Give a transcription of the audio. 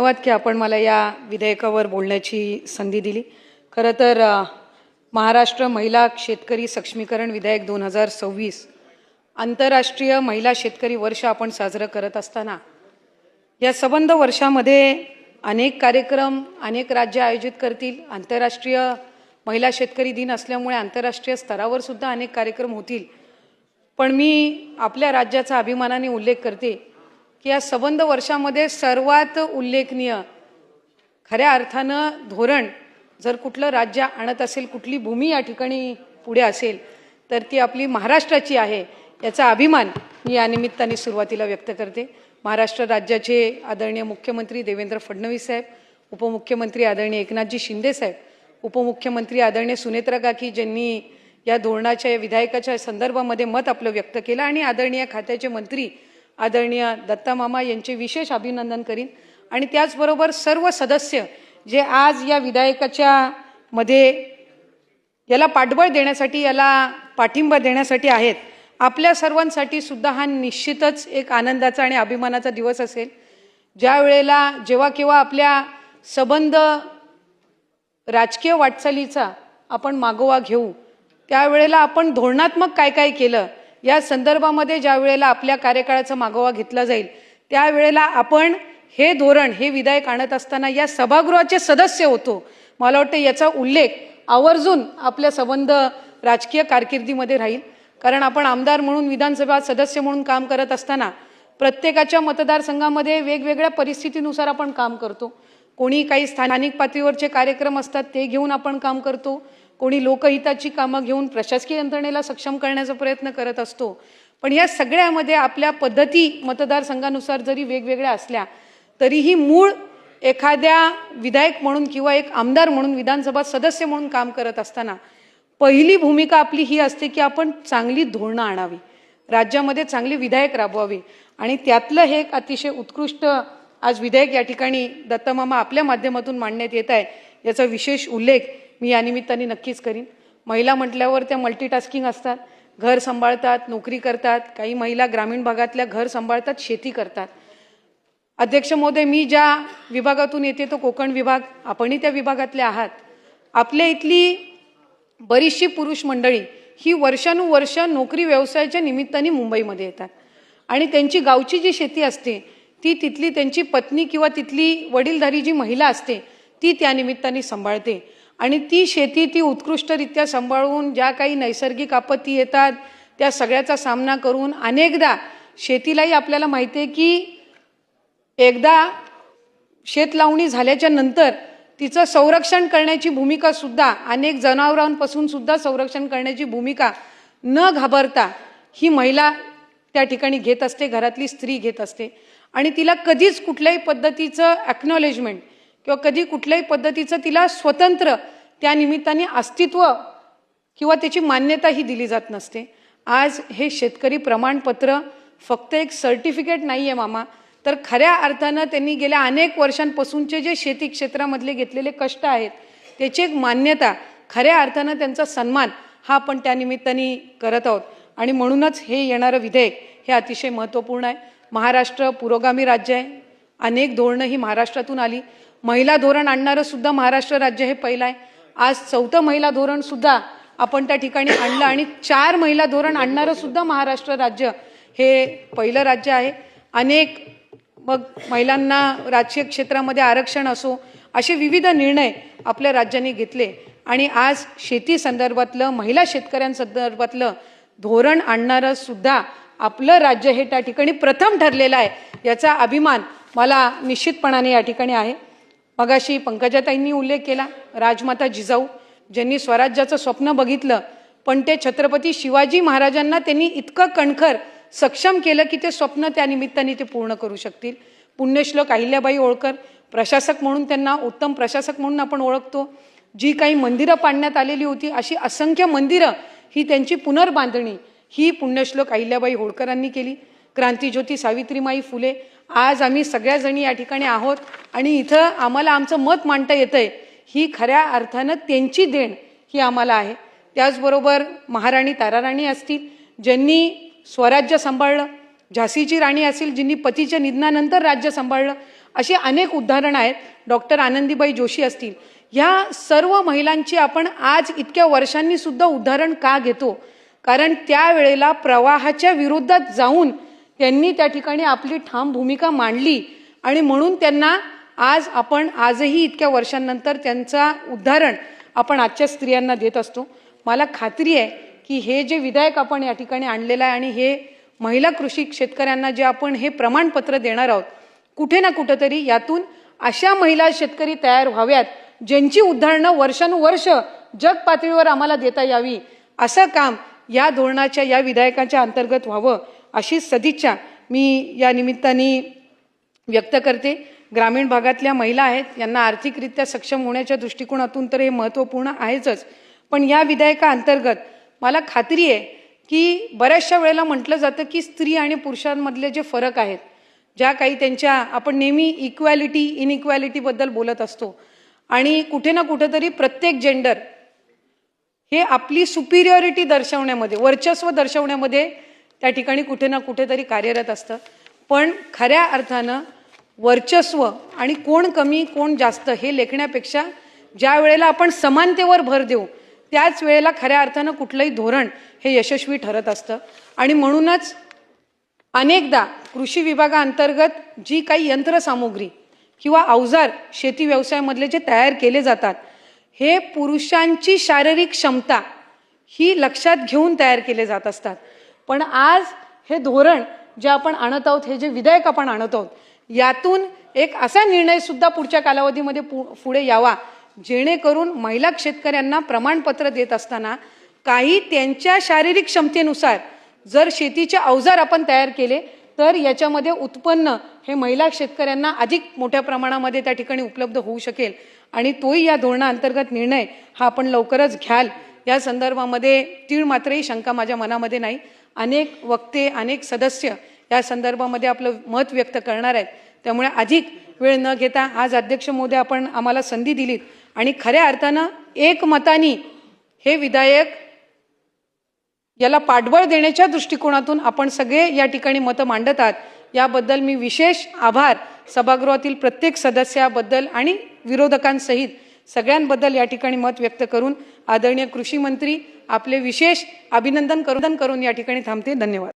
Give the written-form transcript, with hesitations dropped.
धन्यवाद की आपण मला या विधेयकावर बोलण्याची संधी दिली। खरं तर महाराष्ट्र महिला शेतकरी सक्षमीकरण विधेयक 2026 आंतरराष्ट्रीय महिला शेतकरी वर्ष आपण साजरं करत असताना या संबंध वर्षामध्ये अनेक कार्यक्रम अनेक राज्य आयोजित करतील। आंतरराष्ट्रीय महिला शेतकरी दिन असल्यामुळे आंतरराष्ट्रीय स्तरावर सुद्धा अनेक कार्यक्रम होतील। पण मी आपल्या राज्याचा अभिमानाने उल्लेख करते की या संबंध वर्षामध्ये सर्वात उल्लेखनीय खऱ्या अर्थानं धोरण जर कुठलं राज्य आणत असेल, कुठली भूमी या ठिकाणी पुढे असेल तर ती आपली महाराष्ट्राची आहे। याचा अभिमान मी या निमित्ताने सुरुवातीला व्यक्त करते। महाराष्ट्र राज्याचे आदरणीय मुख्यमंत्री देवेंद्र फडणवीस साहेब, उपमुख्यमंत्री आदरणीय एकनाथजी शिंदे साहेब, उपमुख्यमंत्री आदरणीय सुनेत्रा काकी ज्यांनी या धोरणाच्या विधेयकाच्या संदर्भामध्ये मत आपलं व्यक्त केलं आणि आदरणीय खात्याचे मंत्री आदरणीय दत्ता मामा यांचे विशेष अभिनंदन करीन। आणि त्याचबरोबर सर्व सदस्य जे आज या विधेयकाच्या मध्ये याला पाठबळ देण्यासाठी याला पाठिंबा देण्यासाठी आहेत, आपल्या सर्वांसाठी सुद्धा हा निश्चितच एक आनंदाचा आणि अभिमानाचा दिवस असेल। ज्या वेळेला जेव्हा केव्हा आपल्या संबंध राजकीय वाटचालीचा आपण मागोवा घेऊ त्यावेळेला आपण धोरणात्मक काय काय केलं या संदर्भामध्ये ज्या वेळेला आपल्या कार्यकाळाचा मागोवा घेतला जाईल त्यावेळेला आपण हे धोरण हे विधेयक आणत असताना या सभागृहाचे सदस्य होतो। मला वाटतं याचा उल्लेख आवर्जून आपल्या संबंध राजकीय कारकिर्दीमध्ये राहील। कारण आपण आमदार म्हणून विधानसभा सदस्य म्हणून काम करत असताना प्रत्येकाच्या मतदारसंघामध्ये वेगवेगळ्या परिस्थितीनुसार आपण काम करतो। कोणी काही स्थानिक पातळीवरचे कार्यक्रम असतात ते घेऊन आपण काम करतो, कोणी लोकहिताची कामं घेऊन प्रशासकीय यंत्रणेला सक्षम करण्याचा प्रयत्न करत असतो। पण या सगळ्यामध्ये आपल्या पद्धती मतदारसंघानुसार जरी वेगवेगळ्या असल्या तरीही मूळ एखाद्या विधायक म्हणून किंवा एक आमदार म्हणून विधानसभा सदस्य म्हणून काम करत असताना पहिली भूमिका आपली ही असते की आपण चांगली धोरणं आणावी, राज्यामध्ये चांगली विधेयक राबवावी। आणि त्यातलं हे एक अतिशय उत्कृष्ट आज विधेयक या ठिकाणी दत्तमामा आपल्या माध्यमातून मांडण्यात येत आहे, याचा विशेष उल्लेख मी या निमित्ताने नक्कीच करीन। महिला म्हटल्यावर त्या मल्टीटास्किंग असतात, घर सांभाळतात, नोकरी करतात, काही महिला ग्रामीण भागातल्या घर सांभाळतात, शेती करतात। अध्यक्ष महोदय, मी ज्या विभागातून येते तो कोकण विभाग, आपणही त्या विभागातले आहात। आपल्या इथली बरीचशी पुरुष मंडळी ही वर्षानुवर्ष नोकरी व्यवसायाच्या निमित्ताने मुंबईमध्ये येतात आणि त्यांची गावची जी शेती असते ती तिथली त्यांची पत्नी किंवा तिथली वडीलधारी जी महिला असते ती त्या निमित्ताने सांभाळते आणि ती शेती ती उत्कृष्टरित्या सांभाळून ज्या काही नैसर्गिक आपत्ती येतात त्या सगळ्याचा सामना करून अनेकदा शेतीलाही आपल्याला माहिती आहे की एकदा शेत लावणी झाल्याच्या नंतर तिचं संरक्षण करण्याची भूमिका सुद्धा अनेक जनावरांपासून सुद्धा संरक्षण करण्याची भूमिका न घाबरता ही महिला त्या ठिकाणी घेत असते, घरातली स्त्री घेत असते आणि तिला कधीच कुठल्याही पद्धतीचं ॲक्नॉलेजमेंट किंवा कधी कुठल्याही पद्धतीचं तिला स्वतंत्र त्या निमित्ताने अस्तित्व किंवा त्याची मान्यता ही दिली जात नसते। आज हे शेतकरी प्रमाणपत्र फक्त एक सर्टिफिकेट नाही आहे मामा, तर खऱ्या अर्थानं त्यांनी गेल्या अनेक वर्षांपासूनचे जे शेती क्षेत्रामधले घेतलेले कष्ट आहेत त्याची एक मान्यता, खऱ्या अर्थानं त्यांचा सन्मान हा आपण त्या निमित्ताने करत आहोत। आणि म्हणूनच हे येणारं विधेयक हे अतिशय महत्त्वपूर्ण आहे। महाराष्ट्र पुरोगामी राज्य आहे, अनेक धोरणं ही महाराष्ट्रातून आली। महिला धोरण आणणारं सुद्धा महाराष्ट्र राज्य हे पहिलं आहे। आज 4थं महिला धोरण सुद्धा आपण त्या ठिकाणी आणलं आणि 4 महिला धोरण आणणारं सुद्धा महाराष्ट्र राज्य हे पहिलं राज्य आहे। अनेक मग महिलांना राजकीय क्षेत्रामध्ये आरक्षण असो असे विविध निर्णय आपल्या राज्याने घेतले आणि आज शेती संदर्भातलं महिला शेतकऱ्यांसंदर्भातलं धोरण आणणारं सुद्धा आपलं राज्य हे त्या ठिकाणी प्रथम ठरलेलं आहे, याचा अभिमान मला निश्चितपणाने या ठिकाणी आहे। मगाशी पंकजाताईंनी उल्लेख केला राजमाता जिजाऊ ज्यांनी स्वराज्याचं स्वप्न बघितलं पण ते छत्रपती शिवाजी महाराजांना त्यांनी इतकं कणखर सक्षम केलं की ते स्वप्न त्या निमित्ताने ते पूर्ण करू शकतील। पुण्यश्लोक अहिल्याबाई होळकर प्रशासक म्हणून त्यांना उत्तम प्रशासक म्हणून आपण ओळखतो। जी काही मंदिरं पाडण्यात आलेली होती अशी असंख्य मंदिरं ही त्यांची पुनर्बांधणी ही पुण्यश्लोक अहिल्याबाई होळकरांनी केली। क्रांतिज्योती सावित्रीमाई फुले, आज आम्ही सगळ्याजणी या ठिकाणी आहोत आणि इथं आम्हाला आमचं मत मांडता येतंय ही खऱ्या अर्थानं त्यांची देण ही आम्हाला आहे। त्याचबरोबर महाराणी ताराराणी असतील ज्यांनी स्वराज्य सांभाळलं, झाशीची राणी असेल जिनी पतीच्या निधनानंतर राज्य सांभाळलं अशी अनेक उदाहरणं आहेत. डॉक्टर आनंदीबाई जोशी असतील, ह्या सर्व महिलांची आपण आज इतक्या वर्षांनी सुद्धा उदाहरण का घेतो? कारण त्यावेळेला प्रवाहाच्या विरोधात जाऊन त्यांनी त्या ठिकाणी आपली ठाम भूमिका मांडली आणि म्हणून त्यांना आज आपण आजही इतक्या वर्षांनंतर त्यांचा उदाहरण आपण आजच्या स्त्रियांना देत असतो. मला खात्री आहे की हे जे विधेयक आपण या ठिकाणी आणलेलं आहे आणि हे महिला कृषी शेतकऱ्यांना जे आपण हे प्रमाणपत्र देणार आहोत, कुठे ना कुठेतरी यातून अशा महिला शेतकरी तयार व्हाव्यात ज्यांची उदाहरणं वर्षानुवर्ष जग पातळीवर आम्हाला देता यावी. असं काम या धोरणाच्या या विधेयकाच्या अंतर्गत व्हावं अशी सदिच्छा मी या निमित्ताने व्यक्त करते. ग्रामीण भागातल्या महिला आहेत, यांना आर्थिकरित्या सक्षम होण्याच्या दृष्टिकोनातून तर हे महत्त्वपूर्ण आहेच. पण या विधेयकाअंतर्गत मला खात्री आहे की बऱ्याचशा वेळेला म्हटलं जातं की स्त्री आणि पुरुषांमधले जे फरक आहेत, ज्या काही त्यांच्या आपण नेहमी इक्वॅलिटी इनइक्वॅलिटीबद्दल बोलत असतो आणि कुठे ना कुठेतरी प्रत्येक जेंडर हे आपली सुपिरियॉरिटी दर्शवण्यामध्ये, वर्चस्व दर्शवण्यामध्ये त्या ठिकाणी कुठे ना कुठेतरी कार्यरत असतं. पण खऱ्या अर्थानं वर्चस्व आणि कोण कमी कोण जास्त हे लेखण्यापेक्षा ज्या वेळेला आपण समानतेवर भर देऊ त्याच वेळेला खऱ्या अर्थानं कुठलंही धोरण हे यशस्वी ठरत असतं. आणि म्हणूनच अनेकदा कृषी विभागाअंतर्गत जी काही यंत्रसामुग्री किंवा अवजार शेती व्यवसायामधले जे तयार केले जातात, हे पुरुषांची शारीरिक क्षमता ही लक्षात घेऊन तयार केले जात असतात. पण आज हे धोरण जे आपण आणत आहोत, हे जे विधेयक आपण आणत आहोत, यातून एक असा निर्णय सुद्धा पुढच्या कालावधीमध्ये पुढे यावा जेणेकरून महिला शेतकऱ्यांना प्रमाणपत्र देत असताना काही त्यांच्या शारीरिक क्षमतेनुसार जर शेतीचे अवजार आपण तयार केले तर याच्यामध्ये उत्पन्न हे महिला शेतकऱ्यांना अधिक मोठ्या प्रमाणामध्ये त्या ठिकाणी उपलब्ध होऊ शकेल. आणि तोही या धोरणाअंतर्गत निर्णय हा आपण लवकरच घ्याल या संदर्भामध्ये तीळ मात्रही शंका माझ्या मनामध्ये नाही. अनेक वक्ते, अनेक सदस्य या संदर्भामध्ये आपलं मत व्यक्त करणार आहेत. त्यामुळे अधिक वेळ न घेता आज अध्यक्ष महोदय आपण आम्हाला संधी दिलीत आणि खऱ्या अर्थानं एकमताने हे विधेयक याला पाठबळ देण्याच्या दृष्टिकोनातून आपण सगळे या ठिकाणी मतं मांडत आहात. याबद्दल मी विशेष आभार सभागृहातील प्रत्येक सदस्याबद्दल आणि विरोधकांसहित सगळ्यांबद्दल या ठिकाणी मत व्यक्त करून आदरणीय कृषी मंत्री आपले विशेष अभिनंदन करून या ठिकाणी थांबते. धन्यवाद.